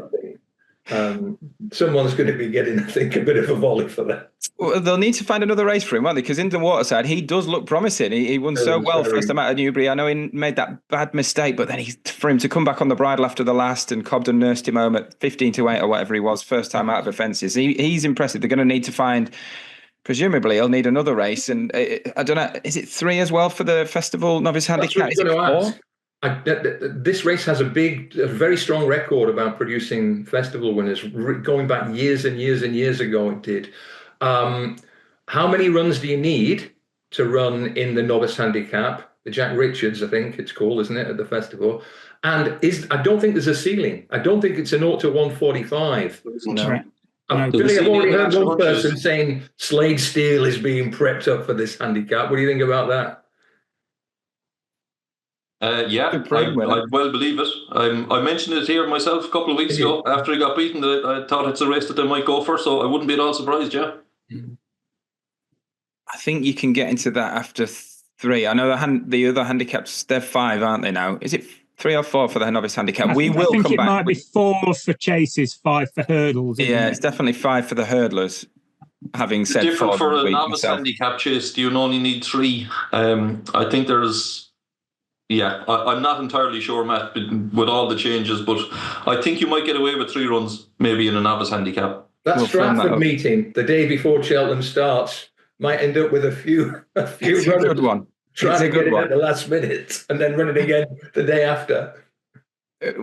Someone's going to be getting, I think, a bit of a volley for that. Well, they'll need to find another race for him, won't they? Because in the Waterside, he does look promising. He won so well first time out at Newbury. I know he made that bad mistake, but then for him to come back on the bridle after the last, and Cobden nursed him home at 15 to 8 or whatever he was, first time out of the fences. He's impressive. They're going to need to find, presumably, he'll need another race. And I don't know, is it 3 as well for the Festival Novice Handicap? Is it 4? This race has a very strong record about producing festival winners, going back years and years and years ago. It did. How many runs do you need to run in the novice handicap? The Jack Richards, I think it's called, isn't it, at the festival? And I don't think there's a ceiling. I don't think it's a 0 to 145. No. I've already heard one person saying Slade Steele is being prepped up for this handicap. What do you think about that? I well believe it. I mentioned it here myself a couple of weeks ago after he got beaten that I thought it's a race that they might go for, so I wouldn't be at all surprised, yeah. I think you can get into that after 3. I know the other handicaps, they're 5, aren't they now? Is it 3 or 4 for the novice handicap? I think it might be 4 for chases, 5 for hurdles. It's definitely 5 for the hurdlers. Having said different for a novice handicap chase, you only need 3. I think there's Yeah, I'm not entirely sure, Matt, with all the changes, but I think you might get away with 3 runs, maybe in a novice handicap. That Stratford meeting the day before Cheltenham starts might end up with a few It's a good one. Trying to get it at the last minute and then running again the day after.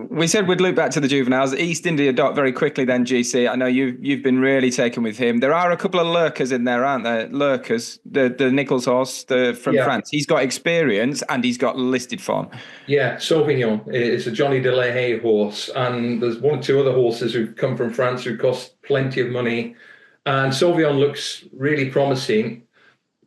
We said we'd look back to the juveniles. East India Doc very quickly then, GC. I know you've been really taken with him. There are a couple of lurkers in there, aren't there? Lurkers. The Nichols horse from France. He's got experience and he's got listed form. Yeah, Sauvignon. It's a Johnny de la Haye horse. And there's 1 or 2 other horses who've come from France who cost plenty of money. And Sauvignon looks really promising.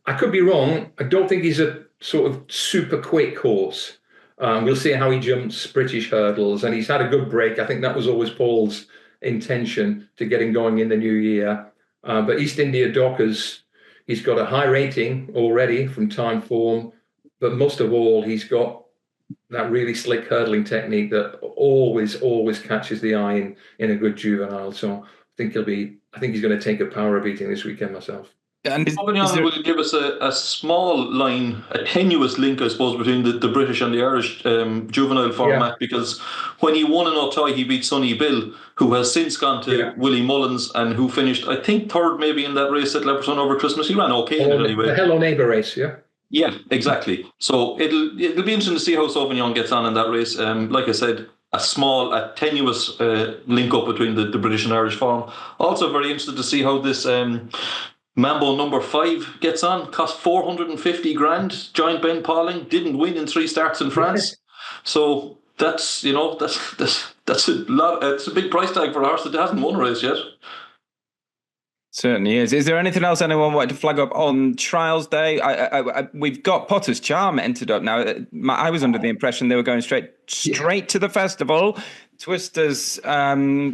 I could be wrong. I don't think he's a sort of super quick horse. We'll see how he jumps British hurdles, and he's had a good break. I think that was always Paul's intention, to get him going in the new year. But East India Dockers, he's got a high rating already from Time Form, but most of all, he's got that really slick hurdling technique that always catches the eye in a good juvenile. So I think he's going to take a power beating this weekend myself. And Sauvignon will give us a small line, a tenuous link, I suppose, between the British and the Irish juvenile format, because when he won in Otay, he beat Sonny Bill, who has since gone to Willie Mullins and who finished, I think, 3rd maybe in that race at Leopardstown over Christmas. He ran okay in it anyway. The Hello Neighbour race, yeah. Yeah, exactly. So it'll be interesting to see how Sauvignon gets on in that race. Like I said, a tenuous link up between the British and Irish form. Also very interested to see how this Mambo number 5 gets on. Cost 450 grand. Giant Ben Pauling didn't win in 3 starts in France. So that's a lot. It's a big price tag for a horse that hasn't won a race yet. Certainly is. Is there anything else anyone wanted to flag up on Trials Day? We've got Potter's Charm entered up now. I was under the impression they were going straight to the festival. Twisters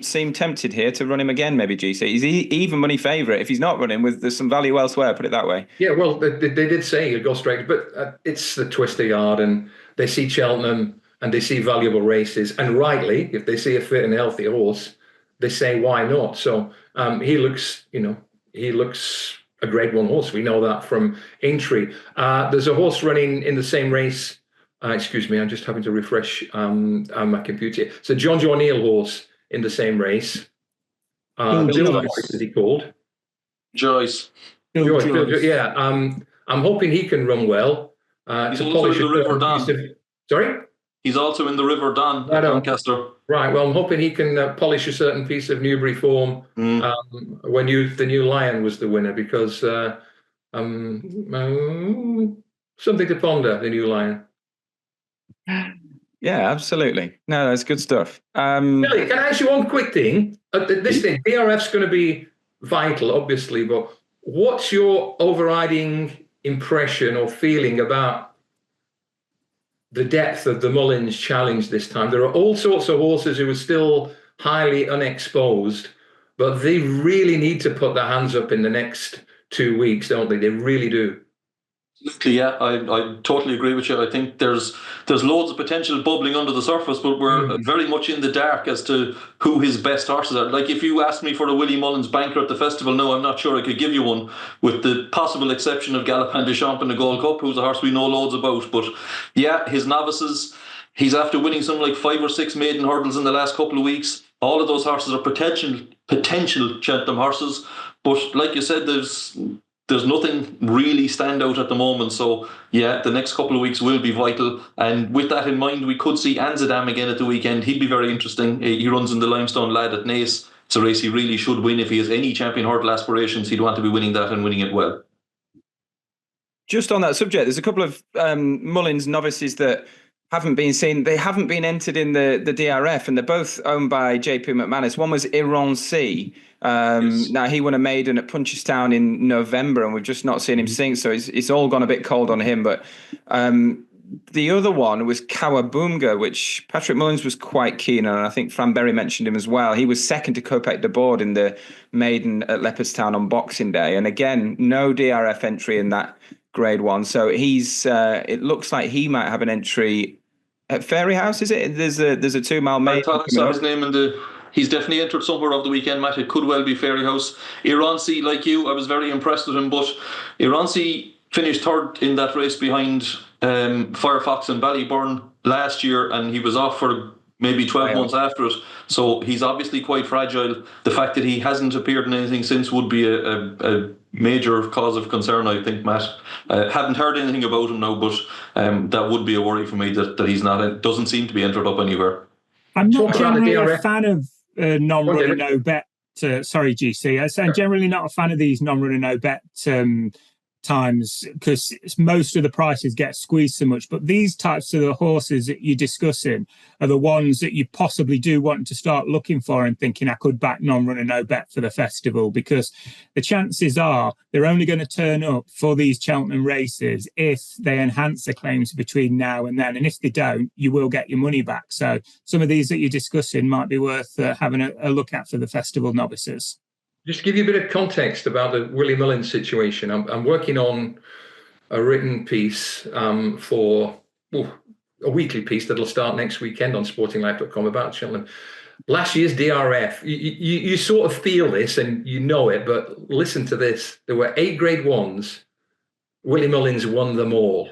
seem tempted here to run him again, maybe, GC. He's even money favourite. If he's not running, there's some value elsewhere, put it that way. Yeah, well, they did say he'll go straight, but it's the Twister yard, and they see Cheltenham and they see valuable races. And rightly, if they see a fit and healthy horse, they say, why not? So he looks a Grade 1 horse. We know that from Aintree. There's a horse running in the same race. Excuse me, I'm just having to refresh my computer. So John O'Neill horse in the same race. Joyce, is he called? Joyce. Joyce. Yeah. I'm hoping he can run well. He's also in the River Don. Sorry? He's also in the River Don at Doncaster. Right. Well, I'm hoping he can polish a certain piece of Newbury form when the New Lion was the winner, because something to ponder, the New Lion. Yeah, absolutely. No, that's good stuff. Billy, can I ask you one quick thing? This thing, DRF's going to be vital, obviously, but what's your overriding impression or feeling about the depth of the Mullins Challenge this time? There are all sorts of horses who are still highly unexposed, but they really need to put their hands up in the next 2 weeks, don't they? They really do. Yeah, I totally agree with you. I think there's loads of potential bubbling under the surface, but we're very much in the dark as to who his best horses are. Like, if you asked me for a Willie Mullins banker at the festival, no, I'm not sure I could give you one, with the possible exception of Galopin des Champs in the Gold Cup, who's a horse we know loads about. But yeah, his novices, he's after winning something like 5 or 6 maiden hurdles in the last couple of weeks. All of those horses are potential Cheltenham horses. But like you said, there's nothing really stand out at the moment. So, yeah, the next couple of weeks will be vital. And with that in mind, we could see Anzadam again at the weekend. He'd be very interesting. He runs in the Limestone Lad at Naas. It's a race he really should win. If he has any champion hurdle aspirations, he'd want to be winning that and winning it well. Just on that subject, there's a couple of Mullins novices that haven't been seen. They haven't been entered in the DRF, and they're both owned by JP McManus. One was Irancy. Yes. Now, he won a maiden at Punchestown in November, and we've just not seen him since, so it's all gone a bit cold on him. But the other one was Kawabunga, which Patrick Mullins was quite keen on, and I think Fran Berry mentioned him as well. He was second to Kopek de Board in the maiden at Leopardstown on Boxing Day, and again, no DRF entry in that Grade 1. So he's it looks like he might have an entry at Fairy House, is it? There's a 2 mile maiden. I thought I saw his name in the... He's definitely entered somewhere over the weekend, Matt. It could well be Fairy House. Irancy, like you, I was very impressed with him, but Irancy finished 3rd in that race behind Firefox and Ballyburn last year, and he was off for maybe 12 months after it. So he's obviously quite fragile. The fact that he hasn't appeared in anything since would be a major cause of concern, I think, Matt. Haven't heard anything about him now, but that would be a worry for me that he's not. Doesn't seem to be entered up anywhere. I'm not generally a fan of non-runner no-bet. Sorry, GC. I'm generally not a fan of these non-runner no-bet times because most of the prices get squeezed so much. But these types of the horses that you're discussing are the ones that you possibly do want to start looking for and thinking, I could back non-runner no-bet for the festival, because the chances are they're only going to turn up for these Cheltenham races if they enhance the claims between now and then. And if they don't, you will get your money back. So some of these that you're discussing might be worth having a look at for the festival novices. Just to give you a bit of context about the Willie Mullins situation, I'm working on a written piece for a weekly piece that'll start next weekend on sportinglife.com about Cheltenham. Last year's DRF, you sort of feel this and you know it, but listen to this. There were 8 Grade 1s. Willie Mullins won them all.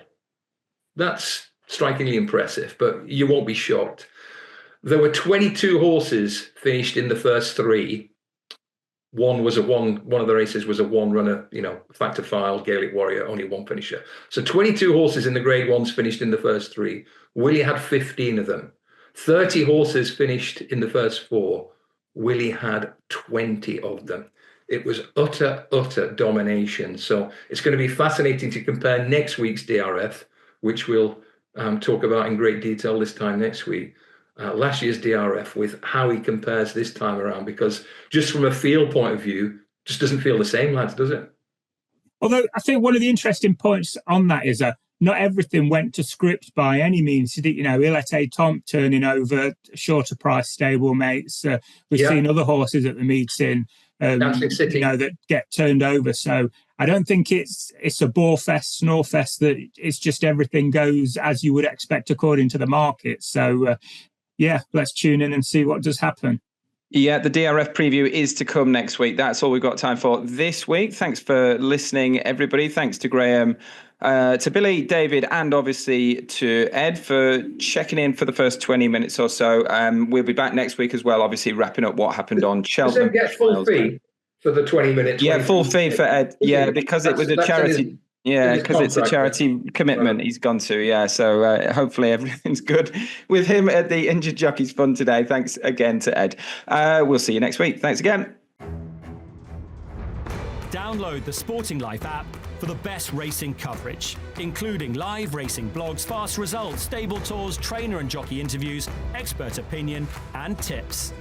That's strikingly impressive, but you won't be shocked. There were 22 horses finished in the first 3. One of the races was a 1-runner, Factor File, Gaelic Warrior, only 1 finisher. So 22 horses in the Grade 1s finished in the first 3. Willie had 15 of them. 30 horses finished in the first 4. Willie had 20 of them. It was utter domination. So it's going to be fascinating to compare next week's DRF, which we'll talk about in great detail this time next week. Last year's DRF with how he compares this time around, because just from a field point of view, just doesn't feel the same, lads, does it? Although I think one of the interesting points on that is not everything went to script by any means. Ilete Tomp turning over shorter price stable mates. We've seen other horses at the meeting, that get turned over. So I don't think it's a bore fest, snore fest, that it's just everything goes as you would expect according to the market. So let's tune in and see what does happen. Yeah, the DRF preview is to come next week. That's all we've got time for this week. Thanks for listening, everybody. Thanks to Graham, to Billy, David, and obviously to Ed for checking in for the first 20 minutes or so. We'll be back next week as well, obviously wrapping up what happened on Cheltenham. Does it get full fee for the 20 minutes? Yeah, full fee for Ed. Yeah, because it was a charity. Yeah, because it's a charity commitment he's gone to. Yeah, so hopefully everything's good with him at the Injured Jockeys Fund today. Thanks again to Ed. We'll see you next week. Thanks again. Download the Sporting Life app for the best racing coverage, including live racing blogs, fast results, stable tours, trainer and jockey interviews, expert opinion, and tips.